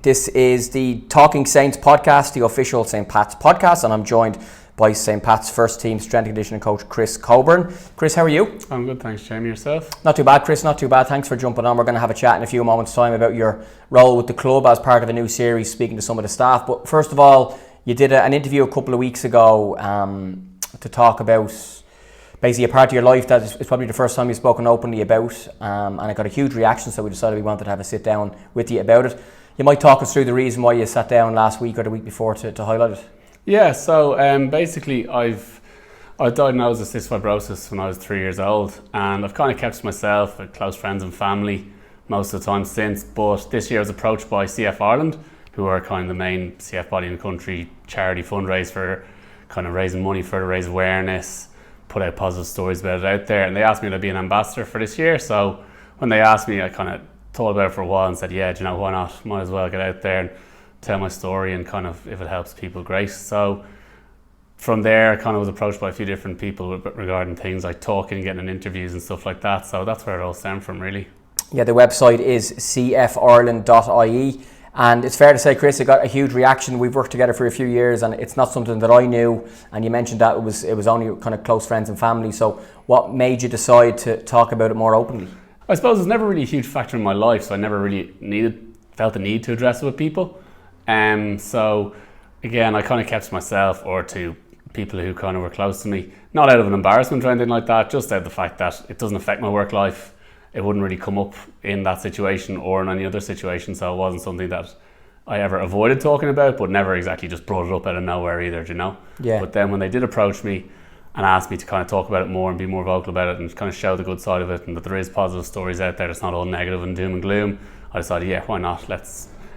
This is the Talking Saints podcast, the official St. Pat's podcast, and I'm joined by St. Pat's first team strength and conditioning coach Chris Coburn. Chris, how are you? I'm good, thanks, Jamie. Yourself? Not too bad, Chris, not too bad. Thanks for jumping on. We're going to have a chat in a few moments' time about your role with the club as part of a new series, speaking to some of the staff. But first of all, you did an interview a couple of weeks ago to talk about basically a part of your life that is probably the first time you've spoken openly about, and it got a huge reaction, so we decided we wanted to have a sit down with you about it. You might talk us through the reason why you sat down last week or the week before to highlight it. Yeah, so basically I was diagnosed with cystic fibrosis when I was 3 years old, and I've kind of kept to myself with close friends and family most of the time since. But this year I was approached by CF Ireland, who are kind of the main CF body in the country, charity fundraise for kind of raising money for to raise awareness, put out positive stories about it out there, and they asked me to be an ambassador for this year. So when they asked me, I kind of thought about it for a while and said, yeah, do you know, why not? Might as well get out there and tell my story, and kind of, if it helps people, great. So from there, I kind of was approached by a few different people regarding things like talking, getting in interviews and stuff like that. So that's where it all stemmed from, really. Yeah, the website is cfireland.ie, and it's fair to say, Chris, it got a huge reaction. We've worked together for a few years, and it's not something that I knew. And you mentioned that it was only kind of close friends and family. So what made you decide to talk about it more openly? I suppose it's never really a huge factor in my life, so I never really felt the need to address it with people. So again, I kind of kept to myself or to people who kind of were close to me, not out of an embarrassment or anything like that, just out of the fact that it doesn't affect my work life. It wouldn't really come up in that situation or in any other situation, so it wasn't something that I ever avoided talking about, but never exactly just brought it up out of nowhere either, you know? Yeah. But then when they did approach me and asked me to kind of talk about it more and be more vocal about it and kind of show the good side of it, and that there is positive stories out there, it's not all negative and doom and gloom, I decided, yeah, why not?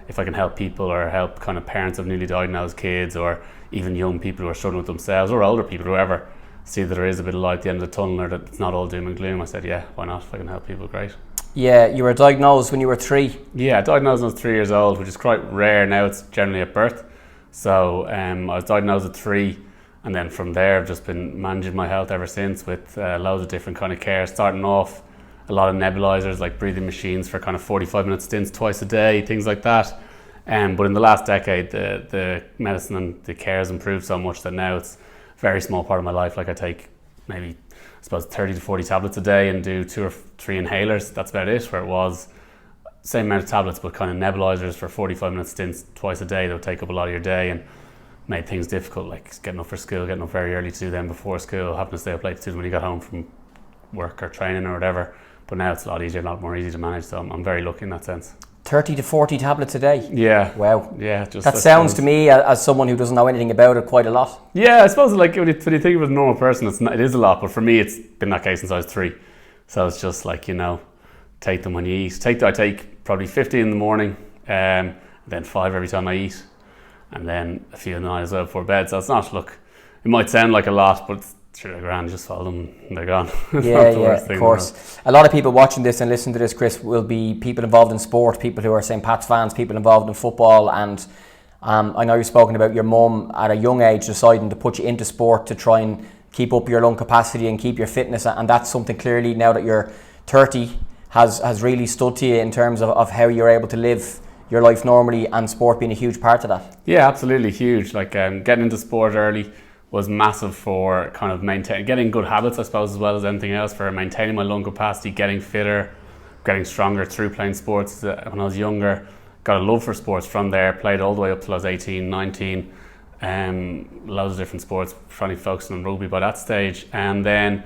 If I can help people or help kind of parents of newly diagnosed kids, or even young people who are struggling with themselves, or older people, whoever, see that there is a bit of light at the end of the tunnel, or that it's not all doom and gloom, I said, yeah, why not? If I can help people, great. Yeah, you were diagnosed when you were 3. Yeah, diagnosed when I was 3 years old, which is quite rare now. It's generally at birth. So I was diagnosed at 3, and then from there I've just been managing my health ever since with loads of different kind of care, starting off a lot of nebulizers, like breathing machines for kind of 45-minute stints twice a day, things like that. But in the last decade, the medicine and the care has improved so much that now it's a very small part of my life. Like I take maybe, I suppose, 30 to 40 tablets a day and do 2 or 3 inhalers. That's about it, where it was same amount of tablets, but kind of nebulizers for 45-minute stints twice a day that would take up a lot of your day and made things difficult, like getting up for school, getting up very early to do them before school, having to stay up late to do them when you got home from work or training or whatever. But now it's a lot easier, a lot more easy to manage, so I'm very lucky in that sense. 30 to 40 tablets a day? Yeah. Wow. Yeah. That sounds to me, as someone who doesn't know anything about it, quite a lot. Yeah, I suppose like when you think of it as a normal person, it is a lot, but for me it's been that case since I was 3. So it's just like, you know, take them when you eat. I take probably 50 in the morning, then 5 every time I eat, and then a few in the night as well before bed. So it's not, look, it might sound like a lot, but sure, they're grand, just follow them and they're gone. Yeah, of course. A lot of people watching this and listening to this, Chris, will be people involved in sport, people who are St. Pat's fans, people involved in football, and I know you've spoken about your mum at a young age deciding to put you into sport to try and keep up your lung capacity and keep your fitness, and that's something clearly now that you're 30 has really stood to you in terms of how you're able to live your life normally, and sport being a huge part of that. Yeah, absolutely huge. Like getting into sport early was massive for kind of getting good habits, I suppose, as well as anything else, for maintaining my lung capacity, getting fitter, getting stronger through playing sports. When I was younger, got a love for sports from there, played all the way up till I was 18, 19, loads of different sports, probably focusing on rugby by that stage. And then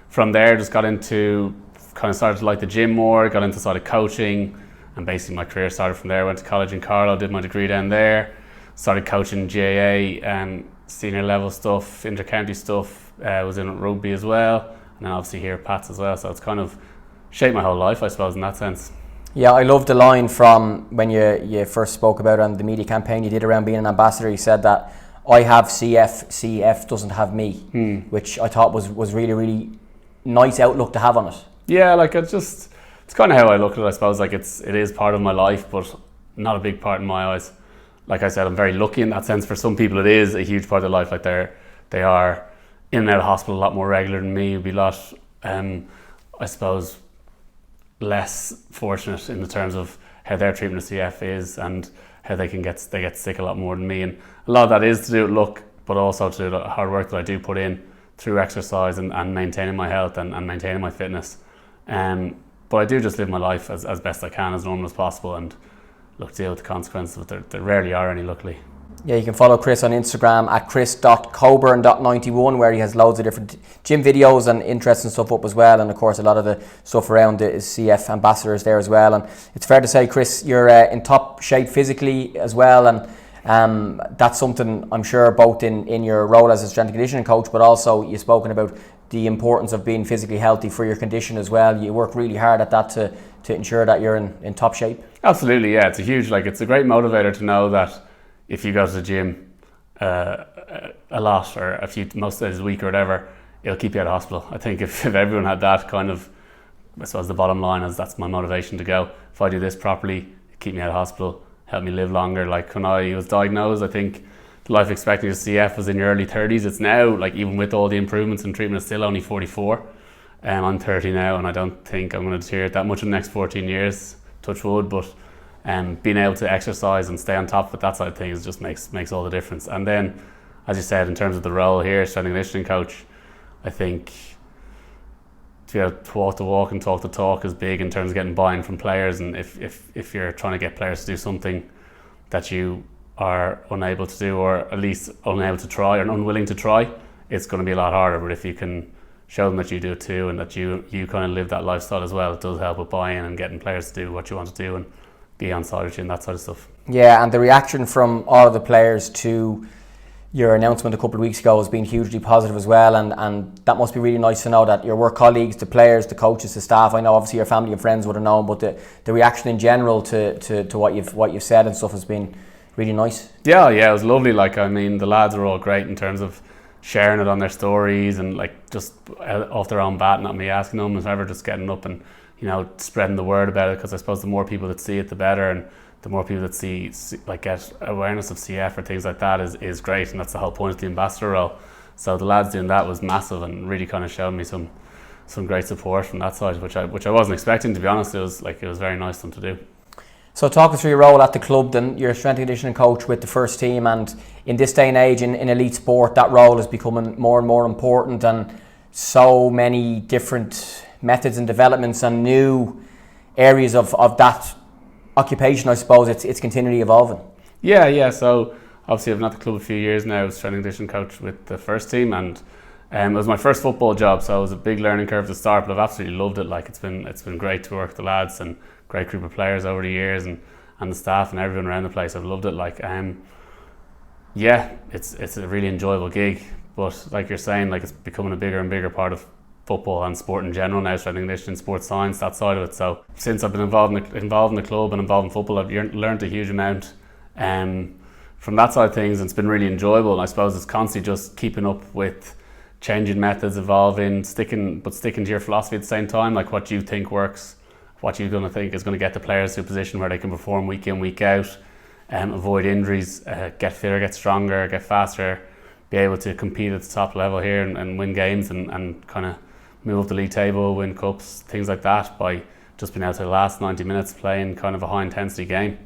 from there, just got into, kind of started to like the gym more, got into sort of coaching, and basically my career started from there. Went to college in Carlow, did my degree down there, started coaching GAA, senior level stuff, inter-county stuff, was in rugby as well, and then obviously here at Pats as well, so it's kind of shaped my whole life, I suppose, in that sense. Yeah, I love the line from when you first spoke about it on the media campaign you did around being an ambassador. You said that I have CF doesn't have me, which I thought was really, really nice outlook to have on it. Yeah, like it's kind of how I look at it, I suppose. Like it is part of my life, but not a big part in my eyes. Like I said, I'm very lucky in that sense. For some people it is a huge part of their life. Like they are in and out of hospital a lot more regular than me. It'd be a lot, I suppose, less fortunate in the terms of how their treatment of CF is, and how they get sick a lot more than me. And a lot of that is to do with luck, but also to do with the hard work that I do put in through exercise and maintaining my health and maintaining my fitness. But I do just live my life as best I can, as normal as possible, and look, deal with the consequences, but there rarely are any, luckily. Yeah, you can follow Chris on Instagram at chris.coburn.91, where he has loads of different gym videos and interesting stuff up as well, and of course a lot of the stuff around it is CF ambassadors there as well. And it's fair to say, Chris, you're in top shape physically as well, and that's something I'm sure both in your role as a strength and conditioning coach, but also you've spoken about the importance of being physically healthy for your condition as well. You work really hard at that to ensure that you're in top shape. Absolutely, yeah. It's a great motivator to know that if you go to the gym a lot or most days a week or whatever, it'll keep you out of hospital. I think if everyone had that kind of, I suppose the bottom line is that's my motivation to go. If I do this properly, keep me out of hospital, help me live longer. Like when I was diagnosed, I think the life expectancy of CF was in your early 30s. It's now, like, even with all the improvements in treatment, it's still only 44. I'm 30 now, and I don't think I'm going to deteriorate that much in the next 14 years, touch wood, but being able to exercise and stay on top of that side of things just makes all the difference. And then, as you said, in terms of the role here, strength and conditioning coach, I think to be able to walk the walk and talk the talk is big in terms of getting buy-in from players. And if you're trying to get players to do something that you are unable to do, or at least unable to try or unwilling to try, it's going to be a lot harder. But if you can show them that you do it too, and that you kind of live that lifestyle as well, it does help with buy-in and getting players to do what you want to do and be on side with you and that sort of stuff. Yeah, and the reaction from all of the players to your announcement a couple of weeks ago has been hugely positive as well, and that must be really nice to know that your work colleagues, the players, the coaches, the staff, I know obviously your family and friends would have known, but the reaction in general to what you've said and stuff has been really nice. Yeah, it was lovely. Like, I mean, the lads are all great in terms of sharing it on their stories and like just off their own bat, not me asking them, as ever, just getting up and, you know, spreading the word about it, because I suppose the more people that see it, the better, and the more people that see like get awareness of CF or things like that is great, and that's the whole point of the ambassador role. So the lads doing that was massive and really kind of showed me some great support from that side, which I wasn't expecting, to be honest. It was very nice of them to do. So talk us through your role at the club then. You're a strength and conditioning coach with the first team, and in this day and age in elite sport, that role is becoming more and more important, and so many different methods and developments and new areas of that occupation, I suppose. It's continually evolving. Yeah. So obviously I've been at the club a few years now as strength and conditioning coach with the first team, and it was my first football job, so it was a big learning curve to start, but I've absolutely loved it. Like, it's been great to work with the lads and great group of players over the years, and the staff and everyone around the place. I've loved it. Like, it's a really enjoyable gig, but like you're saying, like, it's becoming a bigger and bigger part of football and sport in general now, strength and conditioning, sports science, that side of it. So since I've been involved in the club and involved in football, I've learned a huge amount from that side of things, and it's been really enjoyable. And I suppose it's constantly just keeping up with changing methods, evolving, sticking to your philosophy at the same time, like what you think works, what you're going to think is going to get the players to a position where they can perform week in, week out, avoid injuries, get fitter, get stronger, get faster, be able to compete at the top level here and win games and kind of move up the league table, win cups, things like that, by just being able to last 90 minutes playing kind of a high intensity game.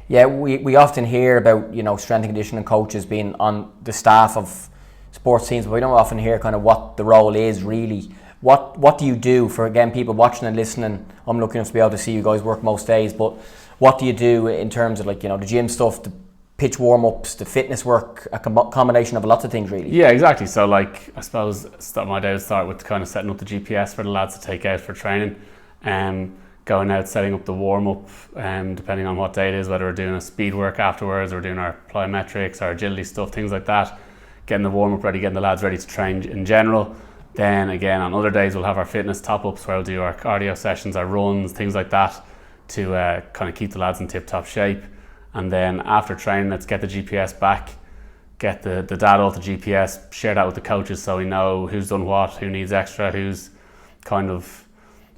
Yeah, we often hear about, you know, strength and conditioning coaches being on the staff of sports teams, but we don't often hear kind of what the role is really. What do you do for, again, people watching and listening? I'm lucky enough to be able to see you guys work most days, but what do you do in terms of, like, you know, the gym stuff, the pitch warm-ups, the fitness work, a combination of lots of things really? Yeah, exactly. So, like, I suppose my day would start with kind of setting up the GPS for the lads to take out for training, going out, setting up the warm-up, depending on what day it is, whether we're doing a speed work afterwards or doing our plyometrics, our agility stuff, things like that, getting the warm-up ready, getting the lads ready to train in general. Then again, on other days, we'll have our fitness top-ups where we'll do our cardio sessions, our runs, things like that, to kind of keep the lads in tip-top shape. And then after training, let's get the GPS back, get the data off the GPS, share that with the coaches so we know who's done what, who needs extra, who's kind of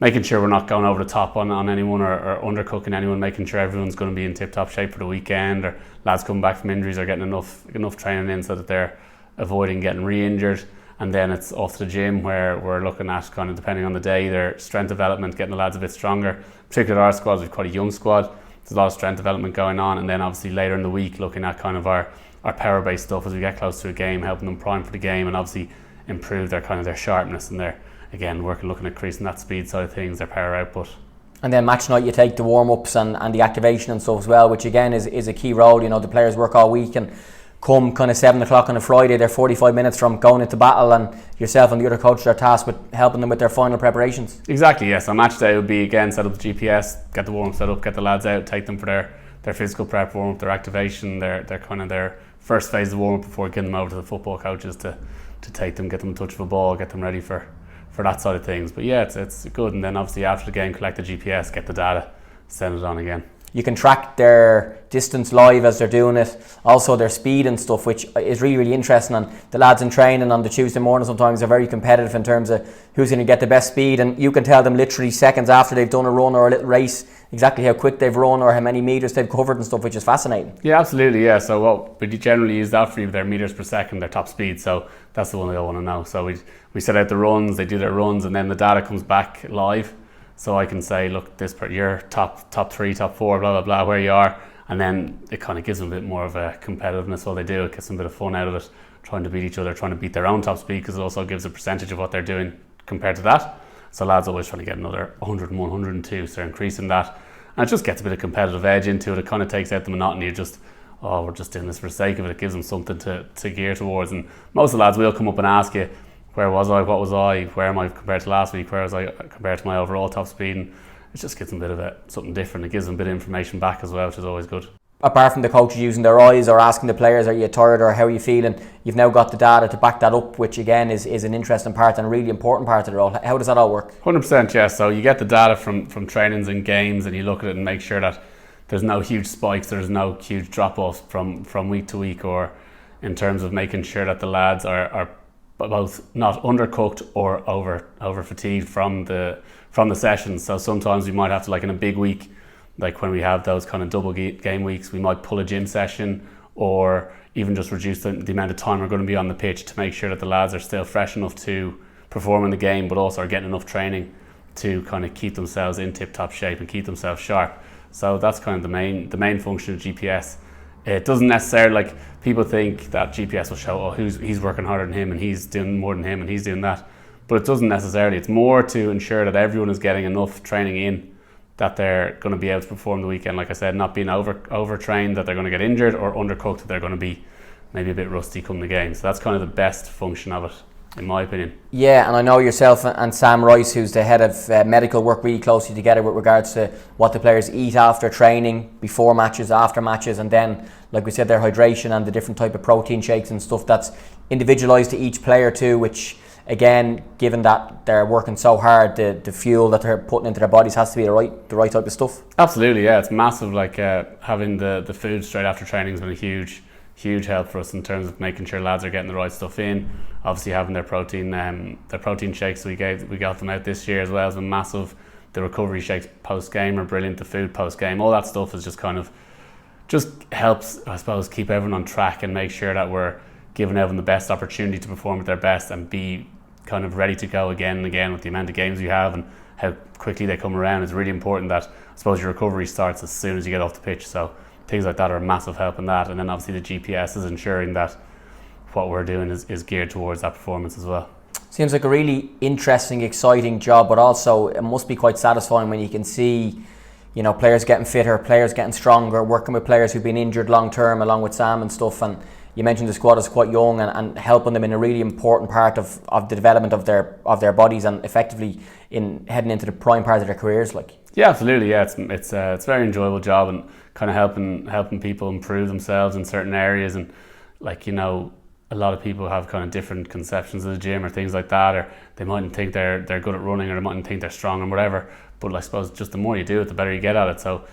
making sure we're not going over the top on anyone or undercooking anyone, making sure everyone's going to be in tip-top shape for the weekend, or lads coming back from injuries are getting enough training in so that they're avoiding getting re-injured. And then it's off to the gym where we're looking at, kind of depending on the day, their strength development, getting the lads a bit stronger. Particularly our squad, we've quite a young squad, there's a lot of strength development going on, and then obviously later in the week looking at kind of our power based stuff as we get close to a game, helping them prime for the game, and obviously improve their kind of their sharpness and their, again, looking at increasing that speed side of things, their power output. And then match night, you take the warm-ups and the activation and stuff as well, which again is a key role. You know, the players work all week, and come kind of 7 o'clock on a Friday, they're 45 minutes from going into battle, and yourself and the other coaches are tasked with helping them with their final preparations. Exactly, yes. On match day would be, again, set up the GPS, get the warm-up set up, get the lads out, take them for their physical prep, warm-up, their activation, their kind of their first phase of warm-up before getting them over to the football coaches to take them, get them in touch with a ball, get them ready for that side of things. But yeah, it's good. And then obviously after the game, collect the GPS, get the data, send it on again. You can track their distance live as they're doing it, also their speed and stuff, which is really, really interesting. And the lads in training on the Tuesday morning sometimes are very competitive in terms of who's going to get the best speed, and you can tell them literally seconds after they've done a run or a little race exactly how quick they've run or how many metres they've covered and stuff, which is fascinating. Yeah, absolutely, yeah. So what we generally use that for their metres per second, their top speed, so that's the one they all want to know. So we set out the runs, they do their runs, and then the data comes back live. So I can say, look, this part, you're top 3, top 4, blah, blah, blah, where you are. And then it kind of gives them a bit more of a competitiveness while they do. It gets them a bit of fun out of it, trying to beat each other, trying to beat their own top speed, because it also gives a percentage of what they're doing compared to that. So lads always trying to get another 101, 102, so they're increasing that. And it just gets a bit of competitive edge into it. It kind of takes out the monotony of just, we're just doing this for the sake of it. It gives them something to gear towards. And most of the lads will come up and ask you, where was I, what was I, where am I compared to last week, where was I compared to my overall top speed, and it just gives them a bit of something different. It gives them a bit of information back as well, which is always good. Apart from the coaches using their eyes or asking the players, are you tired or how are you feeling, you've now got the data to back that up, which again is an interesting part and a really important part of the role. How does that all work? 100%, yes. So you get the data from trainings and games, and you look at it and make sure that there's no huge spikes, there's no huge drop-offs from week to week, or in terms of making sure that the lads are both not undercooked or over fatigued from the sessions. So sometimes we might have to, like in a big week, like when we have those kind of double game weeks, we might pull a gym session or even just reduce the amount of time we're going to be on the pitch to make sure that the lads are still fresh enough to perform in the game, but also are getting enough training to kind of keep themselves in tip-top shape and keep themselves sharp. So that's kind of the main function of GPS. It doesn't necessarily, like, people think that GPS will show, he's working harder than him and he's doing more than him and he's doing that, but it doesn't necessarily. It's more to ensure that everyone is getting enough training in that they're going to be able to perform the weekend. Like I said, not being overtrained, that they're going to get injured, or undercooked, that they're going to be maybe a bit rusty come the game. So that's kind of the best function of it, in my opinion. Yeah, and I know yourself and Sam Rice, who's the head of medical, work really closely together with regards to what the players eat after training, before matches, after matches, and then, like we said, their hydration and the different type of protein shakes and stuff that's individualised to each player too, which again, given that they're working so hard, the fuel that they're putting into their bodies has to be the right type of stuff. Absolutely, yeah, it's massive. Like having the food straight after training has been a huge help for us in terms of making sure lads are getting the right stuff in. Obviously having their protein shakes we got them out this year as well has been massive. The recovery shakes post game are brilliant. The food post game, all that stuff is just helps, I suppose, keep everyone on track and make sure that we're giving everyone the best opportunity to perform at their best and be kind of ready to go again and again with the amount of games we have and how quickly they come around. It's really important that, I suppose, your recovery starts as soon as you get off the pitch. So things like that are a massive help in that. And then obviously the GPS is ensuring that what we're doing is geared towards that performance as well. Seems like a really interesting, exciting job, but also it must be quite satisfying when you can see, you know, players getting fitter, players getting stronger, working with players who've been injured long term along with Sam and stuff. And you mentioned the squad is quite young and helping them in a really important part of the development of their bodies and effectively in heading into the prime part of their careers. Like, yeah, absolutely, yeah, it's a very enjoyable job and kind of helping people improve themselves in certain areas. And, like, you know, a lot of people have kind of different conceptions of the gym or things like that, or they mightn't think they're good at running, or they mightn't think they're strong and whatever. But I suppose just the more you do it, the better you get at it. So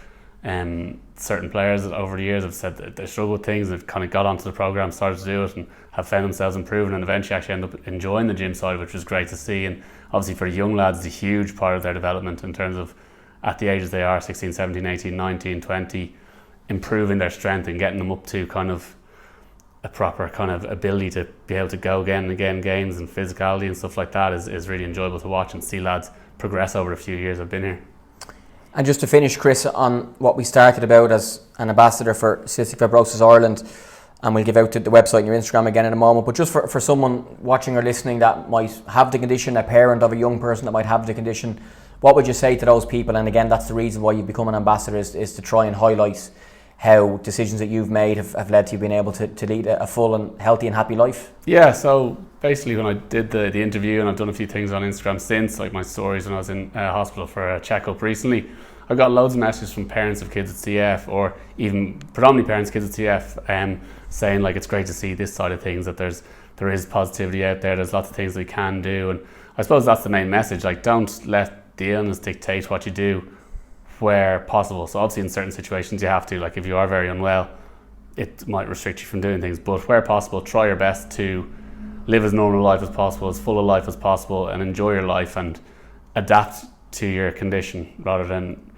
certain players over the years have said that they struggle with things and have kind of got onto the program, started to do it, and have found themselves improving, and eventually actually end up enjoying the gym side, which is great to see. And obviously for the young lads, it's a huge part of their development in terms of, at the ages they are, 16, 17, 18, 19, 20, improving their strength and getting them up to kind of a proper kind of ability to be able to go again and again games, and physicality and stuff like that is really enjoyable to watch and see lads progress over a few years I've been here. And just to finish, Chris, on what we started about as an ambassador for Cystic Fibrosis Ireland, and we'll give out the website and your Instagram again in a moment, but just for someone watching or listening that might have the condition, a parent of a young person that might have the condition, what would you say to those people? And again, that's the reason why you've become an ambassador, is to try and highlight how decisions that you've made have led to you being able to lead a full and healthy and happy life. Yeah, so basically when I did the interview, and I've done a few things on Instagram since, like my stories when I was in hospital for a checkup recently, I got loads of messages from parents of kids with CF, or even predominantly parents of kids with CF, saying like it's great to see this side of things, that there is positivity out there, there's lots of things we can do. And I suppose that's the main message, like don't let the illness dictate what you do where possible. So obviously in certain situations you have to, like if you are very unwell, it might restrict you from doing things, but where possible, try your best to live as normal life as possible, as full of life as possible, and enjoy your life and adapt to your condition rather than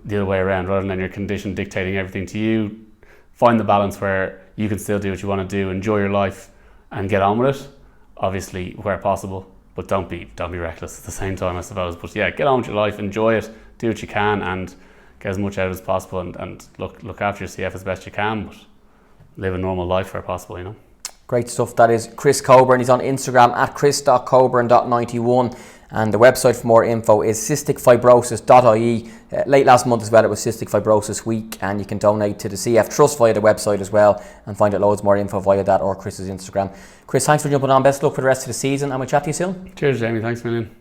the other way around, rather than your condition dictating everything to you. Find the balance where you can still do what you want to do, enjoy your life and get on with it, obviously where possible, but don't be reckless at the same time, I suppose. But yeah, get on with your life, enjoy it, do what you can and get as much out as possible, and look after your CF as best you can, but live a normal life where possible, you know. Great stuff. That is Chris Coburn. He's on Instagram at chris.coburn.91, and the website for more info is cysticfibrosis.ie. Late last month as well, it was Cystic Fibrosis Week, and you can donate to the CF Trust via the website as well, and find out loads more info via that or Chris's Instagram. Chris, thanks for jumping on. Best luck for the rest of the season, and we'll chat to you soon. Cheers, Jamie. Thanks a million.